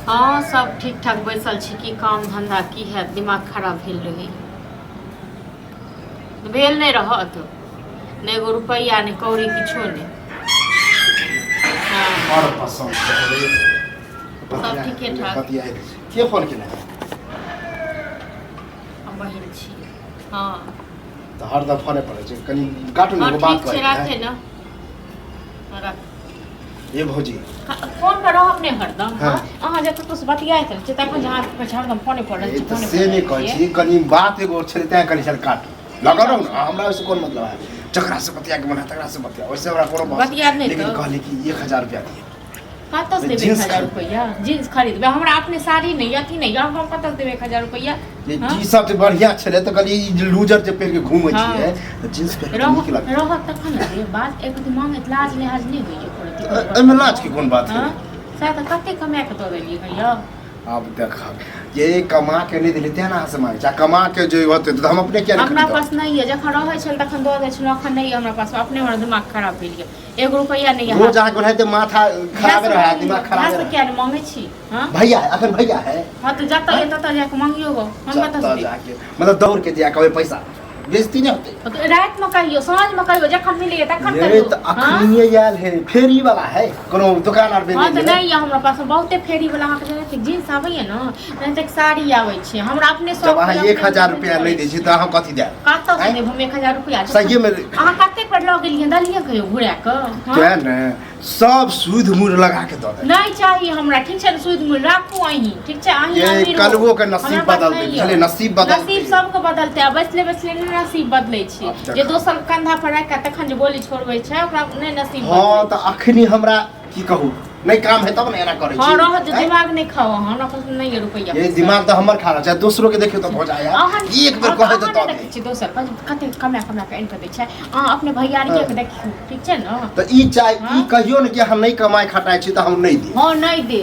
हाँ सब ठीक ठाक बैसल छी की काम धंधा की है दिमाग खराब भेल रही भेल नहीं रहत नहीं एगो रुपया नहीं कौड़ी किछो नहीं और पसंद सब ठीके ठाक के फोन केना हम बहिन छी हाँ तो हर दम फोने पड़े छै कनी काटू ने हाँ एगो बात ठीक छै करे राखे ना रख ये भौजी फोन पर रह अपने हरदम हाँ। अहाँ जब तक से बतियाइत रह छै तखन जहाँ हरदम फोने पर रहै ये छै तो फोने से नहीं कहै छी कनी बात एगो छले तै कनी चल काट लगा रहू ना हमरा से कोन मतलब है जकरा से बतिया के मन है तकरा से बतिया वैसे हमरा कोनो बात बतियात नहीं लेकिन तो। कहले कि 1000 रुपया दिए कतऽ से देबै 1000 रुपया जींस खरीदबै हमरा अपने साड़ी नहीं अथी नहीं हम कतऽ से देबै 1000 रुपया ये टी शर्ट बढ़िया छले तो कहली लूजर जे पहिर के घूमै हाँ। छियै तो जींस पहिर के नीक लगै रहत तखन ने रे बात एक दिन मांगे लाज लिहाज नहीं होइए करत एमे लाज की कोन बात है हां साथ कते कमा के दऽ देलिए भैया अब देख ये कमा के नहीं दिले तेना से मांगे चाहे कमा के जो होते तो हम अपने क्या नहीं हमरा खरीदब पास नहीं है जखन रहै छल तखन दऽ दै छल अखन नहीं हमरा पास अपने हमरा दिमाग खराब भेल गेल 1 रुपया नहीं है रोज आके रहते माथा खराब रहा दिमाग खराब से रहा क्या मांगे छी हां भैया अखन भैया है हां तो जाता है तता जाके मांगियो गो हम बता जाता जाके मतलब दौड़ के दिया कभी पैसा बेइज्जती नहीं होते तो रात में कहियो साँझ में कहियो जखन मिलिए तखन ये कहियो तो अखनिए याल है फेरी वाला है कोनो दुकान आर हाँ तो बेचे नहीं है हमरा पास बहुते फेरी वाला अहाँ के जने जींस आबै है ना नहीं तो साड़ी आबै छै हमरा अपने जब अहाँ 1000 रुपया नहीं दै छी तो अहाँ कथि दे कतऽ से देब हम 1000 रुपया सही में अहाँ कते पर लऽ गेलियै दलिए कहियो घुरा के क्या न सब सूद मूर लगा के दे दे नहीं चाहिए हमरा ठीक छै सूद मूल राखू अहीं ठीक छै अहीं ये अमीर हो। कलवो के नसीब हमरा पास बदल दे नहीं है। चले नसीब बदल नसीब सबके बदलते आ बैसले बैसले नहीं नसीब बदलै छै अब देख। जे दोसर कंधा पर राखि के तखन जे बोली छोड़बै छै ओकरा नहीं नसीब हाँ बदलै तो अखनी हमरा की कहू नहीं काम है तब ना एना करे हाँ रह हैं? दिमाग नहीं खाओ हमरा पास नहीं है रुपया ये दिमाग तो हमर खा रहा चाहे दूसरों के देखियो तो हो जाए यार एक बार कहे तो तब देखै छी दोसर कते कमा के एंटर दै छै अहाँ अपने भैयारिये के देखियो ठीक छै ने तो ई चाहे ई कहियो न कि हम नहीं कमाई खटाई छी तो हम नहीं दी हाँ नहीं दे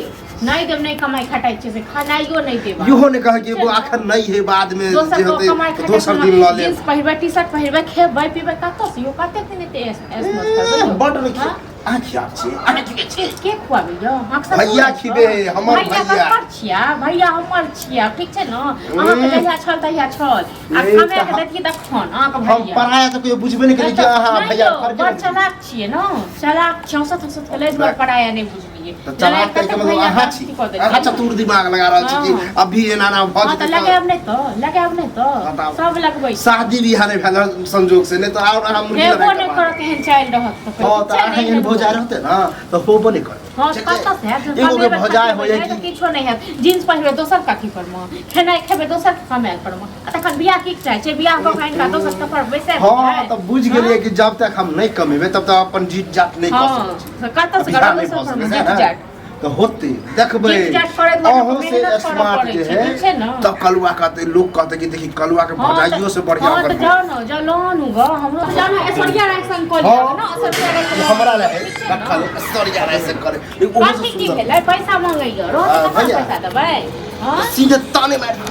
नहीं देब नहीं कमाई खटाई छै से खानाइयो नहीं देब इहो ने कहे कि वो आखिर नहीं है बाद में दोसर जे को होते कमाई तो खटाई दोसर दिन ला ले जींस पहिरबै टी शर्ट पहिरबै खेबै पीबै कतऽ से यो कते दिन एते ऐस मत करबै बड नहीं आँखि आप छी आँखि छी के खुआबै यो भैया खिबे हमर भैया ककर छिया भैया हमर छिया ठीक छै न अहाँ के जहिया छल तहिया छल आ ए, कमे तऽ के देखि तखन अहाँ के हम भैया पढ़ाया तो कोई बुझबे नहीं करी कि हां भैया फर्क बड़ नहीं चलाक छियै न चलाक 64 के लेल बड़ पढ़ाया नहीं बुझलिए तो चलाक के मतलब अहाँ छी अहाँ चतुर दिमाग लगा रहल छी कि अभी एना ना भज तो लगाब नहीं तो बताउ। सब लगबै शादी बियाह नहीं भेल संजोग से नहीं तो और हम मुर्गी हेबो लगा नहीं के करत एहन चाइल रहत तो हां तो अहाँ एहन भौजाई रहते ना तो होबो नहीं करे हाँ कतऽ से हैत एगो के भौजाई हो जाए तो कि किछो नहीं हैत जींस पहिरबै दोसर काठी पर में खेनाइ खेबै दोसर के कमाइल पर में आ तखन बियाह की चाहे छै बियाह कऽ के इनका दोसर के पर बैसे हाँ तो बुझ गेलिए कि जब तक हम नहीं कमेबे तब तक अपन जीत जात नहीं कर हाँ सकते तो कतऽ से बिहार करबै नहीं दोसर पहुंच में सकते जीत हैं जाट तो होते देखबे जीत जाट करे दुआरे अहों से मेहनत करऽ स्मार्ट पड़ै जे छै, ठीक छै है ने? तब कलुआ कहते लोग कहते कि देखी कलुआ के भौजाइयो से बढ़िया हाँ तो ओकर जाओ ना जाओ लोन होगा हमरो जाओ ना ऐश्वर्या राय संग कॉल हाँ। ना ऐश्वर्या राय संग हमरा लगे ठीक छै ने? रखल स्टोरी ऐसे करे एगो से कथी की सुंदर भेलै पैसा मंगैयो रोज हाँ, कतना भैया। पैसा देबै हां सीधे ताने मार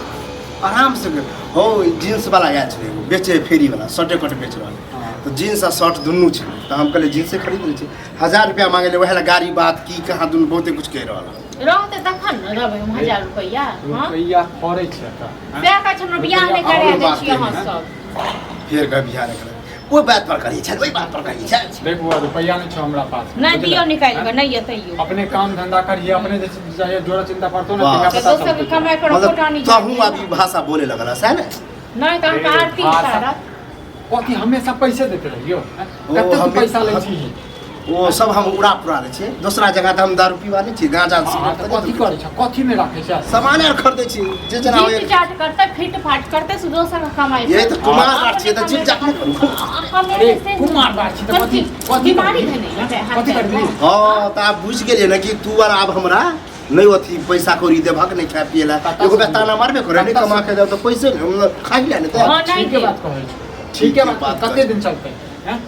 आराम से हो जींस वाला गया छे बेचे फेरी वाला शर्ट कट बेच रहा तो जींस आ शर्ट दुनू छे तो हम कहले जींस से खरीद ले छे 1000 रुपया मांगे ले वहेला गाड़ी बात की कहां दुनू बहुते कुछ कह रहल रहते तखन न देबै हम 1000 रुपया हां रुपैया फरै छै त से का हमरा बियाह नहीं करे दै छी अहाँ सब फिर का बिहार करे वो बात पर करी छे ओई बात पर करी छे देखो रुपैया नहीं छै हमरा पास नहीं दियो निकाल के नहीं एतैयो अपने काम धंधा करिए अपने जे चाहे जोड़ा चिंता पड़तो ना वाह। तिनका के पता दोसर के सब कमाई पर मतलब कोटा नहीं कहूं अभी भाषा बोले लगल है ना नहीं तो हम आरती भाषा- सारा कथी हमेशा पैसे देते रहियो ओ, कते हमे- पैसा लै छी वो सब हम उड़ा पुरा ले छे दूसरा जगह त हम दारू पीवा ले छी गांजा अहाँ त कथी करै छ कथी में राखै छ सामान आर खरीदे छी जे जना होय जीत जाट करते फिट फाट करते से दोसर के कमाई ये तो कुमार बात छे त जीत जात नहीं करू अरे कुमार बात छी त कथी कथी बीमारी करबी? है नहीं कथी करबी हां त आप बुझ गेलिए ना कि तू और अब हमरा नहीं अथी पैसा कौड़ी देभक नहीं खाए पिए ला एगो बेताना मारबे करे नहीं कमा के दे तो पैसे नहीं खा लिया नहीं हाँ, तो नहीं ठीक के दे। बात कहै छी ठीक के बात कते दिन चलतै हैं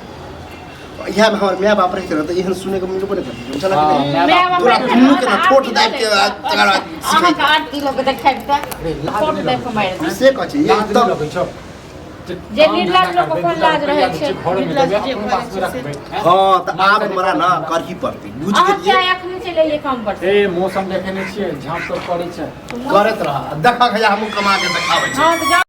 यहाँ हमर माय बाप रहे ना तो एहन सुने के मिलबो नहीं करते चला हाँ, कि मैं मैं बाप- पूरा दुनू के ना ठोठ दाबि के तकर बाद अहाँ के 8 किलो के देखाइ त अरे लाज फोट नहीं दे लगै के मारि नहीं से कह छी लाज तो नहीं लगै छ जे निर्लज लोग को कोन लाज रहे छै घर में निर्लज देबे जे अपन पास में रखबे हाँ तो आब हमरा ना करही पड़ती बुझ अहाँ क्या गेलिए एखने चले एलिए काम पर ए मौसम देखे नहीं छियै झाँप तो पड़े छै करत रहा देखा खया हमहूँ कमा के देखाबै छी हाँ तो